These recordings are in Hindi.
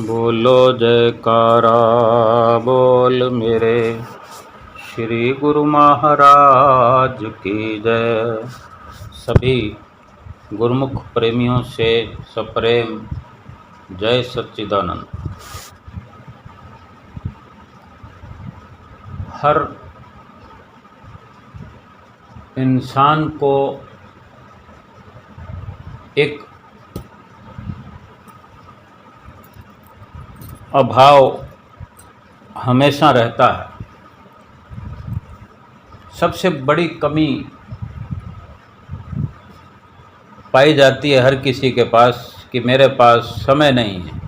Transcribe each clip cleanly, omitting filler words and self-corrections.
बोलो जयकारा बोल मेरे श्री गुरु महाराज की जय। सभी गुरुमुख प्रेमियों से सप्रेम जय सच्चिदानंद। हर इंसान को एक अभाव हमेशा रहता है। सबसे बड़ी कमी पाई जाती है हर किसी के पास कि मेरे पास समय नहीं है।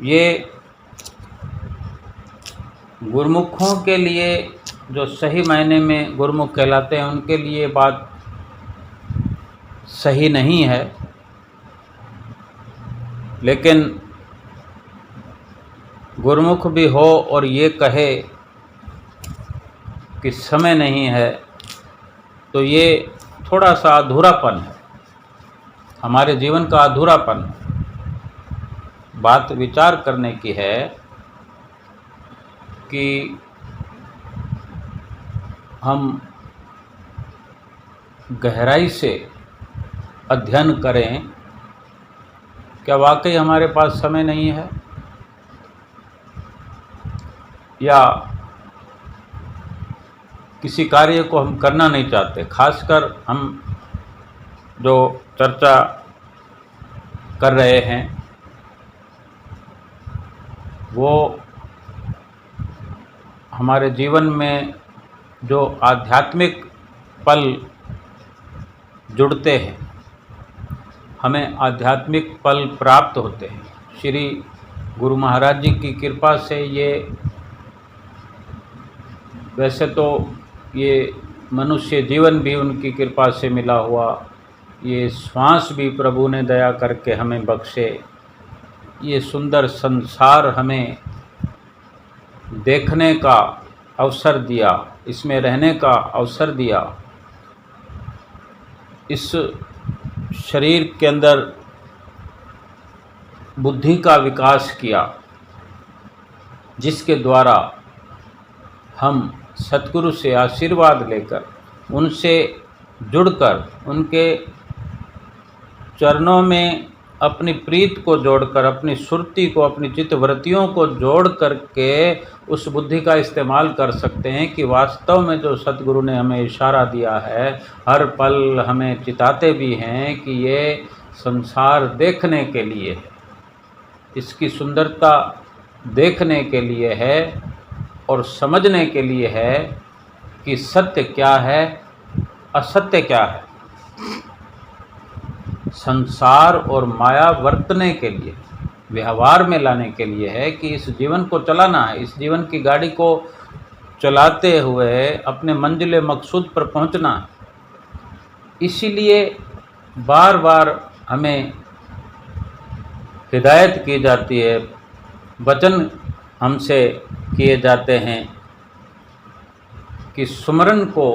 ये गुरुमुखों के लिए, जो सही मायने में गुरुमुख कहलाते हैं, उनके लिए बात सही नहीं है। लेकिन गुरुमुख भी हो और ये कहे कि समय नहीं है, तो ये थोड़ा सा अधूरापन है, हमारे जीवन का अधूरापन है। बात विचार करने की है कि हम गहराई से अध्ययन करें, क्या वाकई हमारे पास समय नहीं है, या किसी कार्य को हम करना नहीं चाहते। खासकर हम जो चर्चा कर रहे हैं वो हमारे जीवन में जो आध्यात्मिक पल जुड़ते हैं, हमें आध्यात्मिक पल प्राप्त होते हैं। श्री गुरु महाराज जी की कृपा से ये, वैसे तो ये मनुष्य जीवन भी उनकी कृपा से मिला हुआ, ये श्वास भी प्रभु ने दया करके हमें बख्शे, ये सुंदर संसार हमें देखने का अवसर दिया, इसमें रहने का अवसर दिया, इस शरीर के अंदर बुद्धि का विकास किया, जिसके द्वारा हम सतगुरु से आशीर्वाद लेकर, उनसे जुड़कर, उनके चरणों में अपनी प्रीत को जोड़कर, अपनी सुरती को, अपनी चित्तवृत्तियों को जोड़ करके उस बुद्धि का इस्तेमाल कर सकते हैं कि वास्तव में जो सतगुरु ने हमें इशारा दिया है, हर पल हमें चिताते भी हैं कि ये संसार देखने के लिए है, इसकी सुंदरता देखने के लिए है और समझने के लिए है कि सत्य क्या है, असत्य क्या है। संसार और माया वर्तने के लिए, व्यवहार में लाने के लिए है कि इस जीवन को चलाना है, इस जीवन की गाड़ी को चलाते हुए अपने मंजिल मकसूद पर पहुंचना है। इसीलिए बार बार हमें हिदायत की जाती है, वचन हमसे किए जाते हैं कि सुमरन को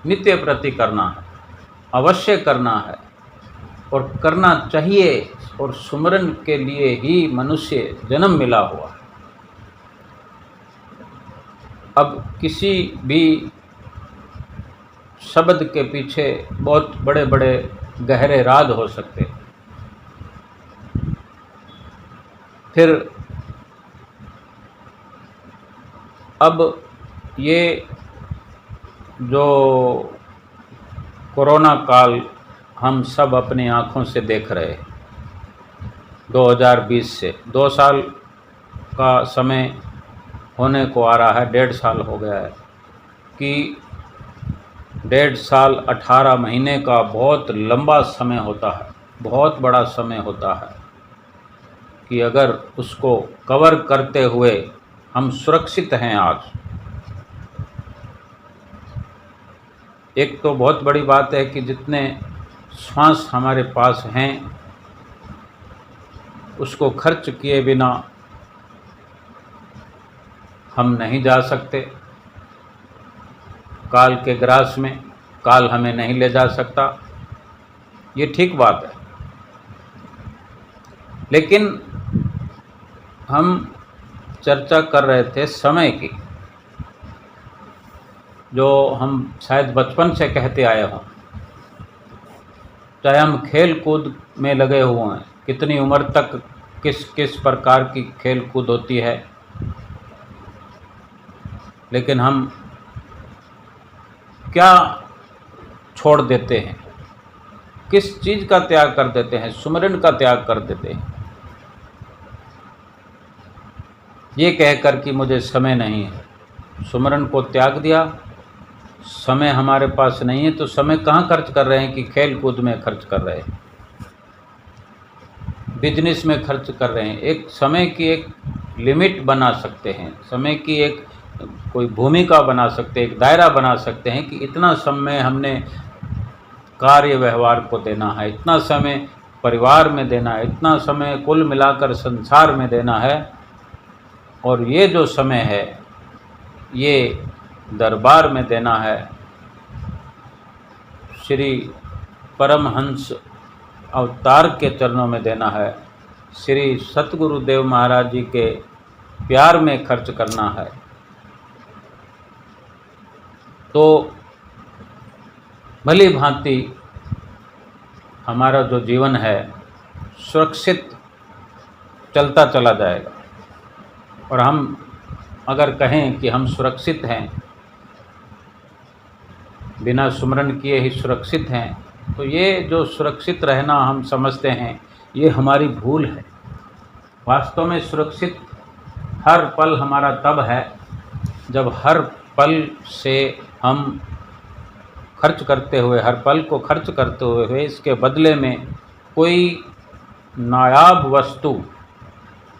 नित्य प्रति करना है, अवश्य करना है और करना चाहिए, और सुमरन के लिए ही मनुष्य जन्म मिला हुआ है। अब किसी भी शब्द के पीछे बहुत बड़े बड़े गहरे राज हो सकते हैं। फिर अब ये जो कोरोना काल हम सब अपनी आँखों से देख रहे हैं, 2020 से 2 साल का समय होने को आ रहा है, 1.5 साल हो गया है कि 1.5 साल 18 महीने का बहुत लंबा समय होता है, बहुत बड़ा समय होता है कि अगर उसको कवर करते हुए हम सुरक्षित हैं आज। एक तो बहुत बड़ी बात है कि जितने श्वास हमारे पास हैं उसको खर्च किए बिना हम नहीं जा सकते। काल के ग्रास में काल हमें नहीं ले जा सकता, ये ठीक बात है। लेकिन हम चर्चा कर रहे थे समय की, जो हम शायद बचपन से कहते आए हों, चाहे हम खेल कूद में लगे हुए हैं, कितनी उम्र तक किस किस प्रकार की खेल कूद होती है, लेकिन हम क्या छोड़ देते हैं, किस चीज़ का त्याग कर देते हैं? सुमिरन का त्याग कर देते हैं, ये कहकर कि मुझे समय नहीं है। सुमिरन को त्याग दिया, समय हमारे पास नहीं है, तो समय कहाँ खर्च कर रहे हैं कि खेल कूद में खर्च कर रहे हैं, बिजनेस में खर्च कर रहे हैं। एक समय की एक लिमिट बना सकते हैं, समय की एक कोई भूमिका बना सकते हैं, एक दायरा बना सकते हैं कि इतना समय हमने कार्य व्यवहार को देना है, इतना समय परिवार में देना है, इतना समय कुल मिलाकर संसार में देना है, और ये जो समय है ये दरबार में देना है, श्री परमहंस अवतार के चरणों में देना है, श्री सतगुरुदेव महाराज जी के प्यार में खर्च करना है। तो भली भांति हमारा जो जीवन है सुरक्षित चलता चला जाएगा। और हम अगर कहें कि हम सुरक्षित हैं, बिना सुमरन किए ही सुरक्षित हैं, तो ये जो सुरक्षित रहना हम समझते हैं ये हमारी भूल है। वास्तव में सुरक्षित हर पल हमारा तब है जब हर पल से हम खर्च करते हुए, हर पल को खर्च करते हुए इसके बदले में कोई नायाब वस्तु,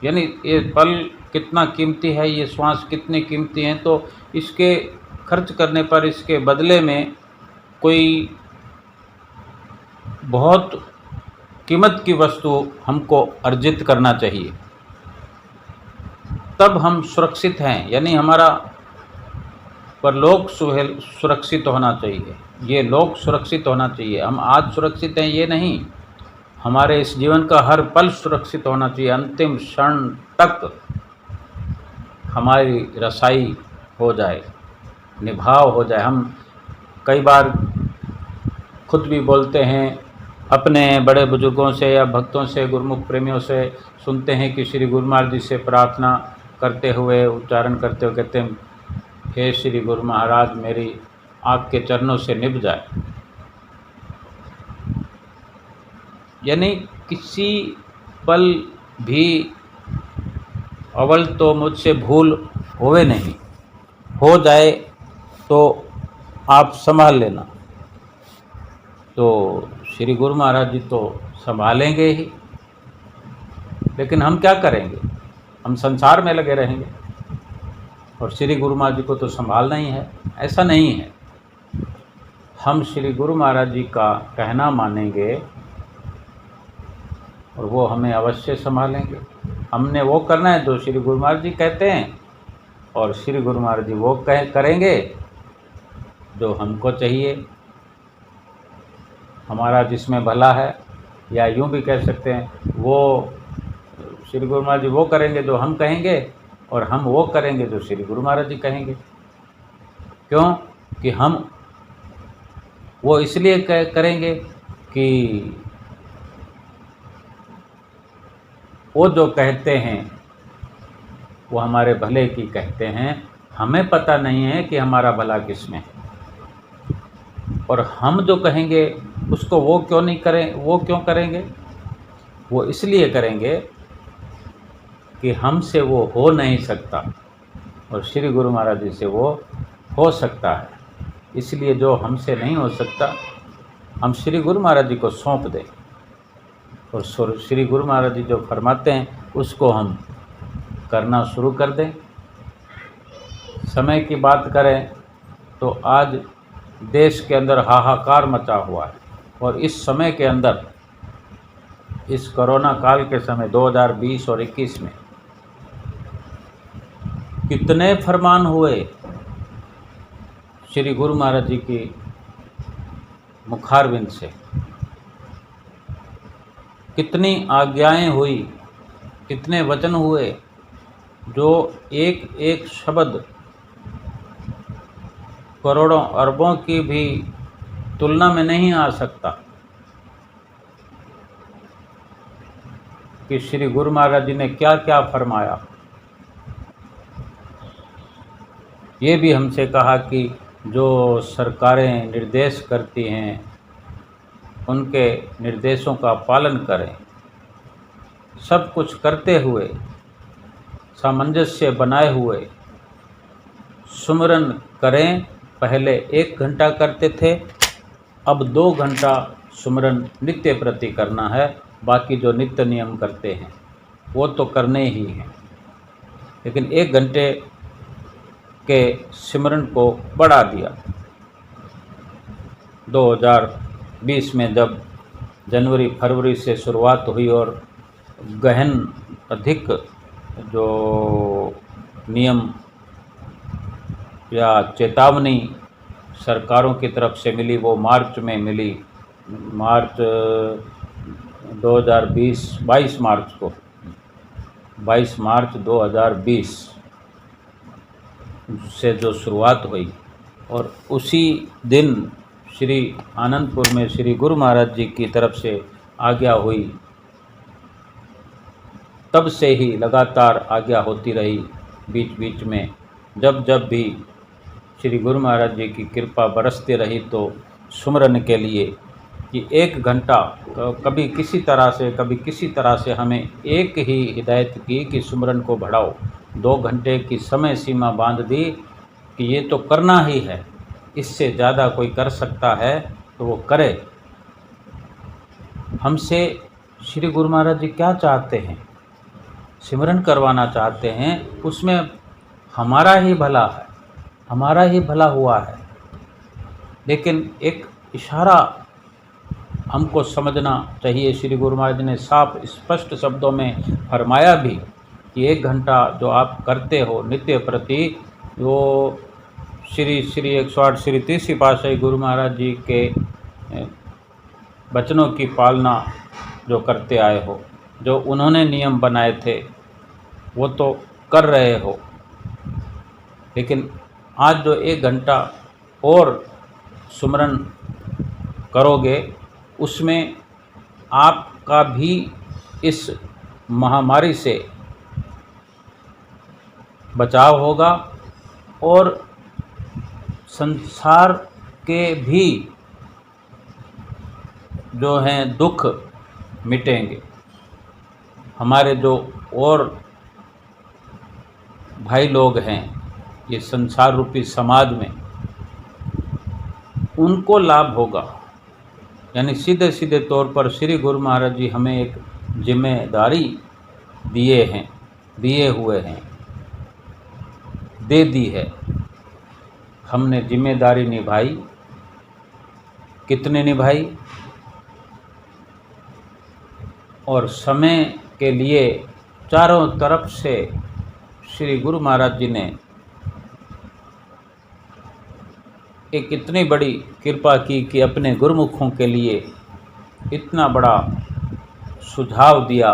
यानी ये पल कितना कीमती है, ये श्वास कितने कीमती हैं, तो इसके खर्च करने पर इसके बदले में कोई बहुत कीमत की वस्तु हमको अर्जित करना चाहिए, तब हम सुरक्षित हैं। यानी हमारा परलोक सुरक्षित होना चाहिए, ये लोक सुरक्षित होना चाहिए। हम आज सुरक्षित हैं ये नहीं, हमारे इस जीवन का हर पल सुरक्षित होना चाहिए। अंतिम क्षण तक हमारी रसाई हो जाए, निभाव हो जाए। हम कई बार खुद भी बोलते हैं, अपने बड़े बुजुर्गों से या भक्तों से, गुरुमुख प्रेमियों से सुनते हैं कि श्री गुरु महाराज जी से प्रार्थना करते हुए, उच्चारण करते हुए कहते हैं, हे श्री गुरु महाराज मेरी आपके चरणों से निभ जाए। यानी किसी पल भी अवल तो मुझसे भूल होवे नहीं, हो जाए तो आप संभाल लेना। तो श्री गुरु महाराज जी तो संभालेंगे ही, लेकिन हम क्या करेंगे? हम संसार में लगे रहेंगे और श्री गुरु महाराज जी को तो संभालना ही है। ऐसा नहीं है, हम श्री गुरु महाराज जी का कहना मानेंगे और वो हमें अवश्य संभालेंगे। हमने वो करना है जो श्री गुरु महाराज जी कहते हैं, और श्री गुरु महाराज जी वो करेंगे जो हमको चाहिए, हमारा जिसमें भला है। या यूँ भी कह सकते हैं, वो श्री गुरु महाराज जी वो करेंगे जो हम कहेंगे, और हम वो करेंगे जो श्री गुरु महाराज जी कहेंगे। क्यों? कि हम वो इसलिए करेंगे कि वो जो कहते हैं वो हमारे भले की कहते हैं। हमें पता नहीं है कि हमारा भला किस में है, और हम जो कहेंगे उसको वो क्यों नहीं करें, वो क्यों करेंगे? वो इसलिए करेंगे कि हमसे वो हो नहीं सकता और श्री गुरु महाराज जी से वो हो सकता है। इसलिए जो हमसे नहीं हो सकता हम श्री गुरु महाराज जी को सौंप दें, और श्री गुरु महाराज जी जो फरमाते हैं उसको हम करना शुरू कर दें। समय की बात करें तो आज देश के अंदर हाहाकार मचा हुआ है, और इस समय के अंदर, इस कोरोना काल के समय 2020 और 21 में कितने फरमान हुए श्री गुरु महाराज जी की मुखारविंद से, कितनी आज्ञाएं हुई इतने वचन हुए जो एक एक शब्द करोड़ों अरबों की भी तुलना में नहीं आ सकता कि श्री गुरु महाराज जी ने क्या क्या फरमाया। ये भी हमसे कहा कि जो सरकारें निर्देश करती हैं उनके निर्देशों का पालन करें। सब कुछ करते हुए, सामंजस्य बनाए हुए सुमिरन करें। पहले 1 घंटा करते थे, अब 2 घंटा सुमिरन नित्य प्रति करना है। बाकी जो नित्य नियम करते हैं वो तो करने ही हैं, लेकिन 1 घंटे के सिमरन को बढ़ा दिया। 2020 में जब जनवरी फरवरी से शुरुआत हुई और गहन अधिक जो नियम या चेतावनी सरकारों की तरफ से मिली वो मार्च में मिली। मार्च 2020 22 मार्च को 22 मार्च 2020 से जो शुरुआत हुई और उसी दिन श्री आनंदपुर में श्री गुरु महाराज जी की तरफ से आज्ञा हुई। तब से ही लगातार आज्ञा होती रही। बीच बीच में जब जब भी श्री गुरु महाराज जी की कृपा बरसती रही तो सुमरन के लिए कि 1 घंटा कभी किसी तरह से हमें एक ही हिदायत की कि सुमरन को बढ़ाओ। 2 घंटे की समय सीमा बांध दी कि ये तो करना ही है, इससे ज़्यादा कोई कर सकता है तो वो करे। हमसे श्री गुरु महाराज जी क्या चाहते हैं? सिमरन करवाना चाहते हैं, उसमें हमारा ही भला है, हमारा ही भला हुआ है। लेकिन एक इशारा हमको समझना चाहिए। श्री गुरु महाराज जी ने साफ स्पष्ट शब्दों में फरमाया भी कि 1 घंटा जो आप करते हो नित्य प्रति, वो श्री 108 श्री तीसरी पातशाही गुरु महाराज जी के वचनों की पालना जो करते आए हो, जो उन्होंने नियम बनाए थे वो तो कर रहे हो। लेकिन आज जो 1 घंटा और सुमरन करोगे उसमें आपका भी इस महामारी से बचाव होगा और संसार के भी जो हैं दुख मिटेंगे। हमारे जो और भाई लोग हैं ये संसार रूपी समाज में, उनको लाभ होगा। यानी सीधे सीधे तौर पर श्री गुरु महाराज जी हमें एक जिम्मेदारी दिए हुए हैं, दे दी है। हमने जिम्मेदारी निभाई। कितने निभाई? और समय के लिए चारों तरफ से श्री गुरु महाराज जी ने एक इतनी बड़ी कृपा की कि अपने गुरुमुखों के लिए इतना बड़ा सुझाव दिया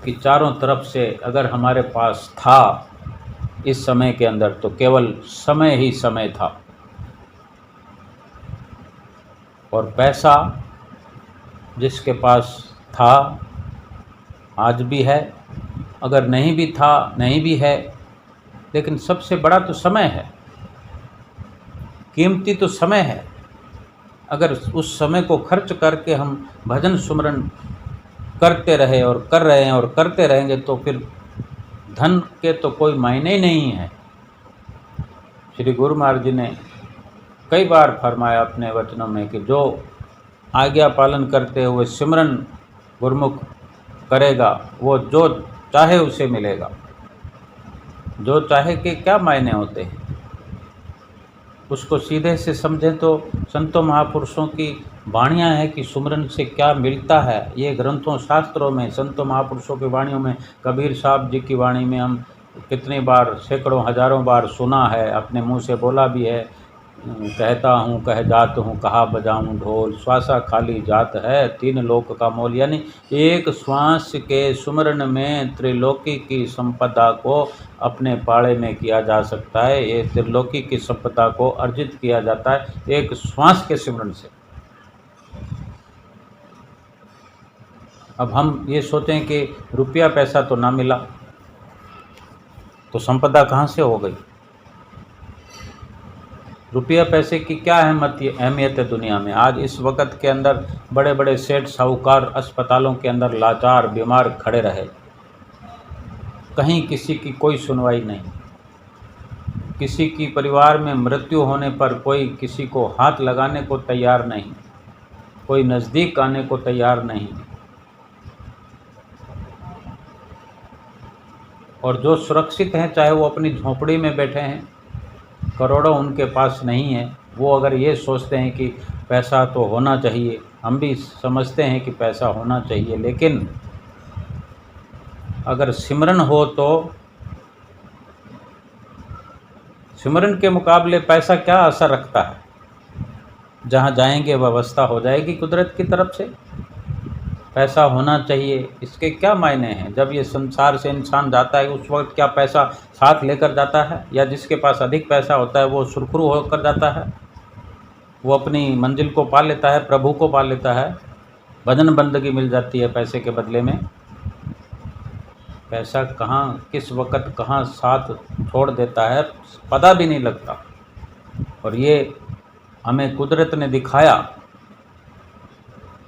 कि चारों तरफ से अगर हमारे पास था इस समय के अंदर तो केवल समय ही समय था। और पैसा जिसके पास था आज भी है, अगर नहीं भी था नहीं भी है, लेकिन सबसे बड़ा तो समय है, कीमती तो समय है। अगर उस समय को खर्च करके हम भजन सुमरन करते रहे और कर रहे हैं और करते रहेंगे तो फिर धन के तो कोई मायने ही नहीं है। श्री गुरु महाराज जी ने कई बार फरमाया अपने वचनों में कि जो आज्ञा पालन करते हुए सिमरन गुरमुख करेगा वो जो चाहे उसे मिलेगा। जो चाहे के क्या मायने होते हैं, उसको सीधे से समझें तो संतों महापुरुषों की वाणियाँ हैं कि सुमरन से क्या मिलता है। ये ग्रंथों शास्त्रों में संतों महापुरुषों की वाणियों में, कबीर साहब जी की वाणी में हम कितनी बार, सैकड़ों हजारों बार सुना है, अपने मुंह से बोला भी है कहता हूँ कह जात हूँ कहा बजाऊँ ढोल, श्वासा खाली जात है तीन लोक का मोल। यानी एक श्वास के सुमरन में त्रिलोकी की संपदा को अपने पाले में किया जा सकता है। ये त्रिलोकी की संपदा को अर्जित किया जाता है एक श्वास के सिमरन से। अब हम ये सोचें कि रुपया पैसा तो ना मिला तो संपदा कहाँ से हो गई। रुपया पैसे की क्या अहमियत है दुनिया में। आज इस वक्त के अंदर बड़े बड़े सेठ साहूकार अस्पतालों के अंदर लाचार बीमार खड़े रहे, कहीं किसी की कोई सुनवाई नहीं, किसी की परिवार में मृत्यु होने पर कोई किसी को हाथ लगाने को तैयार नहीं, कोई नज़दीक आने को तैयार नहीं। और जो सुरक्षित हैं चाहे वो अपनी झोंपड़ी में बैठे हैं, करोड़ों उनके पास नहीं है, वो अगर ये सोचते हैं कि पैसा तो होना चाहिए, हम भी समझते हैं कि पैसा होना चाहिए, लेकिन अगर सिमरन हो तो सिमरन के मुकाबले पैसा क्या असर रखता है। जहाँ जाएंगे व्यवस्था हो जाएगी कुदरत की तरफ से। पैसा होना चाहिए, इसके क्या मायने हैं। जब ये संसार से इंसान जाता है उस वक्त क्या पैसा साथ लेकर जाता है, या जिसके पास अधिक पैसा होता है वो सुरखरू होकर जाता है, वो अपनी मंजिल को पा लेता है, प्रभु को पा लेता है, भजन बंदगी मिल जाती है पैसे के बदले में। पैसा कहाँ किस वक्त कहाँ साथ छोड़ देता है पता भी नहीं लगता। और ये हमें कुदरत ने दिखाया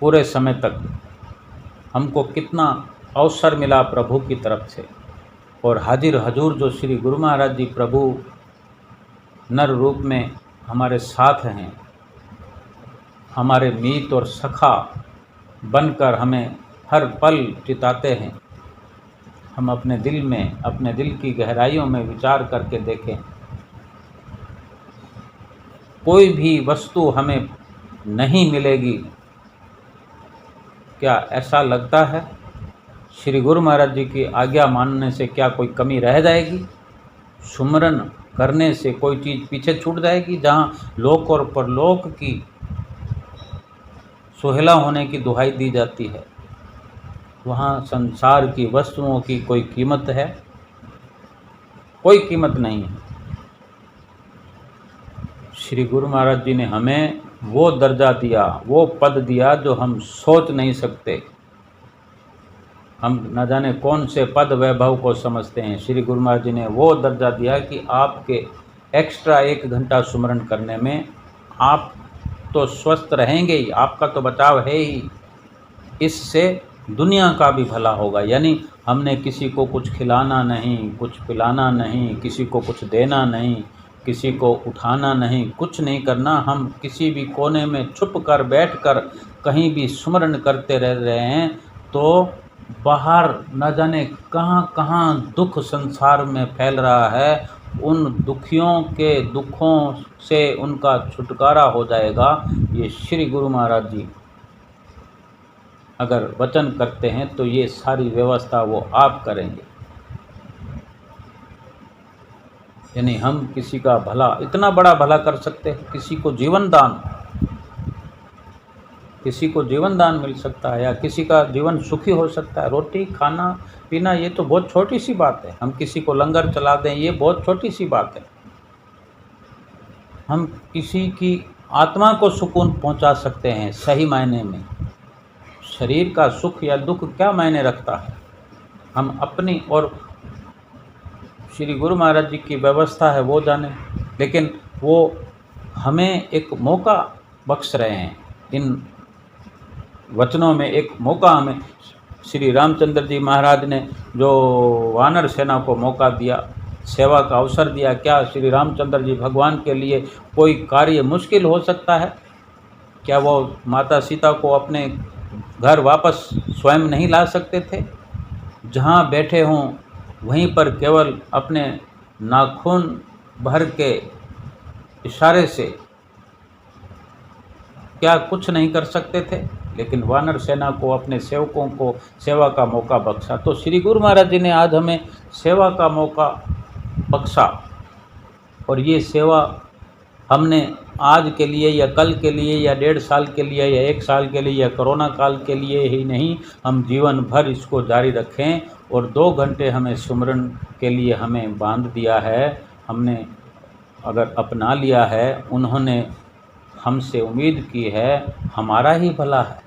पूरे समय तक। हमको कितना अवसर मिला प्रभु की तरफ से। और हाजिर हजूर जो श्री गुरु महाराज जी प्रभु नर रूप में हमारे साथ हैं, हमारे मीत और सखा बनकर हमें हर पल चिताते हैं। हम अपने दिल में, अपने दिल की गहराइयों में विचार करके देखें, कोई भी वस्तु हमें नहीं मिलेगी, क्या ऐसा लगता है श्री गुरु महाराज जी की आज्ञा मानने से क्या कोई कमी रह जाएगी। सुमरन करने से कोई चीज़ पीछे छूट जाएगी। जहाँ लोक और परलोक की सुहेला होने की दुहाई दी जाती है, वहाँ संसार की वस्तुओं की कोई कीमत है? कोई कीमत नहीं है। श्री गुरु महाराज जी ने हमें वो दर्जा दिया, वो पद दिया जो हम सोच नहीं सकते। हम न जाने कौन से पद वैभव को समझते हैं। श्री गुरु महाराज जी ने वो दर्जा दिया कि आपके एक्स्ट्रा 1 घंटा सुमरन करने में आप तो स्वस्थ रहेंगे ही, आपका तो बचाव है ही, इससे दुनिया का भी भला होगा। यानी हमने किसी को कुछ खिलाना नहीं, कुछ पिलाना नहीं, किसी को कुछ देना नहीं, किसी को उठाना नहीं, कुछ नहीं करना। हम किसी भी कोने में छुप कर बैठ कर कहीं भी सुमरन करते रह रहे हैं तो बाहर न जाने कहाँ कहाँ दुख संसार में फैल रहा है। उन दुखियों के दुखों से उनका छुटकारा हो जाएगा। ये श्री गुरु महाराज जी अगर वचन करते हैं तो ये सारी व्यवस्था वो आप करेंगे। यानी हम किसी का भला, इतना बड़ा भला कर सकते हैं, किसी को जीवन दान, किसी को जीवन दान मिल सकता है, या किसी का जीवन सुखी हो सकता है। रोटी खाना पीना ये तो बहुत छोटी सी बात है। हम किसी को लंगर चला दें ये बहुत छोटी सी बात है। हम किसी की आत्मा को सुकून पहुंचा सकते हैं सही मायने में। शरीर का सुख या दुख क्या मायने रखता है। हम अपनी और श्री गुरु महाराज जी की व्यवस्था है वो जाने, लेकिन वो हमें एक मौका बख्श रहे हैं। इन वचनों में एक मौका हमें श्री रामचंद्र जी महाराज ने जो वानर सेना को मौका दिया, सेवा का अवसर दिया। क्या श्री रामचंद्र जी भगवान के लिए कोई कार्य मुश्किल हो सकता है? क्या वो माता सीता को अपने घर वापस स्वयं नहीं ला सकते थे? जहाँ बैठे हों वहीं पर केवल अपने नाखून भर के इशारे से क्या कुछ नहीं कर सकते थे? लेकिन वानर सेना को, अपने सेवकों को सेवा का मौका बख्शा। तो श्री गुरु महाराज जी ने आज हमें सेवा का मौका बख्शा, और ये सेवा हमने आज के लिए या कल के लिए या 1.5 साल के लिए या 1 साल के लिए या कोरोना काल के लिए ही नहीं, हम जीवन भर इसको जारी रखें। और 2 घंटे हमें सुमिरन के लिए हमें बांध दिया है, हमने अगर अपना लिया है, उन्होंने हमसे उम्मीद की है, हमारा ही भला है,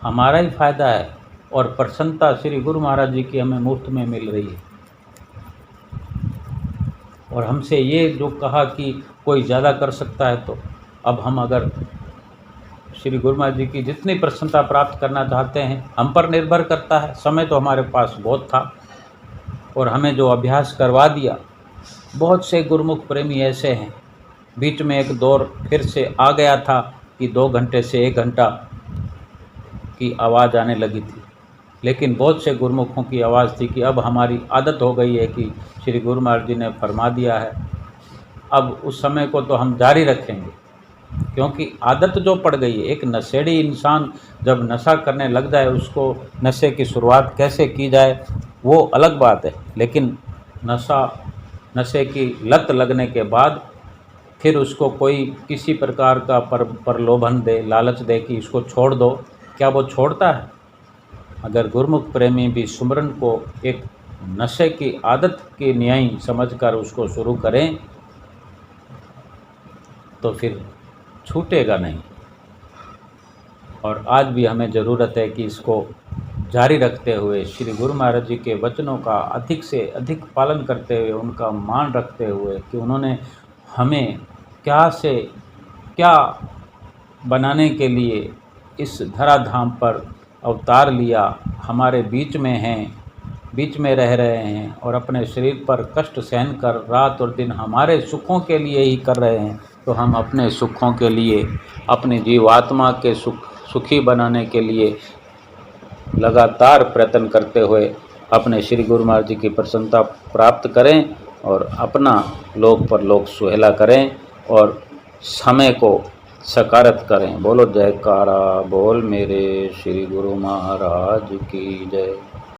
हमारा ही फ़ायदा है और प्रसन्नता श्री गुरु महाराज जी की हमें मुफ्त में मिल रही है। और हमसे ये जो कहा कि कोई ज़्यादा कर सकता है, तो अब हम अगर श्री गुरु महाराज जी की जितनी प्रसन्नता प्राप्त करना चाहते हैं, हम पर निर्भर करता है। समय तो हमारे पास बहुत था और हमें जो अभ्यास करवा दिया। बहुत से गुरुमुख प्रेमी ऐसे हैं, बीच में एक दौर फिर से आ गया था कि 2 घंटे से 1 घंटा की आवाज़ आने लगी थी, लेकिन बहुत से गुरुमुखों की आवाज़ थी कि अब हमारी आदत हो गई है कि श्री गुरु महाराज जी ने फरमा दिया है, अब उस समय को तो हम जारी रखेंगे, क्योंकि आदत जो पड़ गई है। एक नशेड़ी इंसान जब नशा करने लग जाए, उसको नशे की शुरुआत कैसे की जाए वो अलग बात है, लेकिन नशे की लत लगने के बाद फिर उसको कोई किसी प्रकार का प्रलोभन दे, लालच दे कि इसको छोड़ दो, क्या वो छोड़ता है? अगर गुरुमुख प्रेमी भी सुमिरन को एक नशे की आदत की न्याय समझकर उसको शुरू करें तो फिर छूटेगा नहीं। और आज भी हमें ज़रूरत है कि इसको जारी रखते हुए श्री गुरु महाराज जी के वचनों का अधिक से अधिक पालन करते हुए, उनका मान रखते हुए कि उन्होंने हमें क्या से क्या बनाने के लिए इस धराधाम पर अवतार लिया, हमारे बीच में हैं, बीच में रह रहे हैं और अपने शरीर पर कष्ट सहन कर रात और दिन हमारे सुखों के लिए ही कर रहे हैं, तो हम अपने सुखों के लिए, अपनी जीवात्मा के सुखी बनाने के लिए लगातार प्रयत्न करते हुए अपने श्री गुरु महाराज जी की प्रसन्नता प्राप्त करें और अपना लोक परलोक सुहेला करें और समय को सकारत करें। बोलो जयकारा बोल मेरे श्री गुरु महाराज की जय।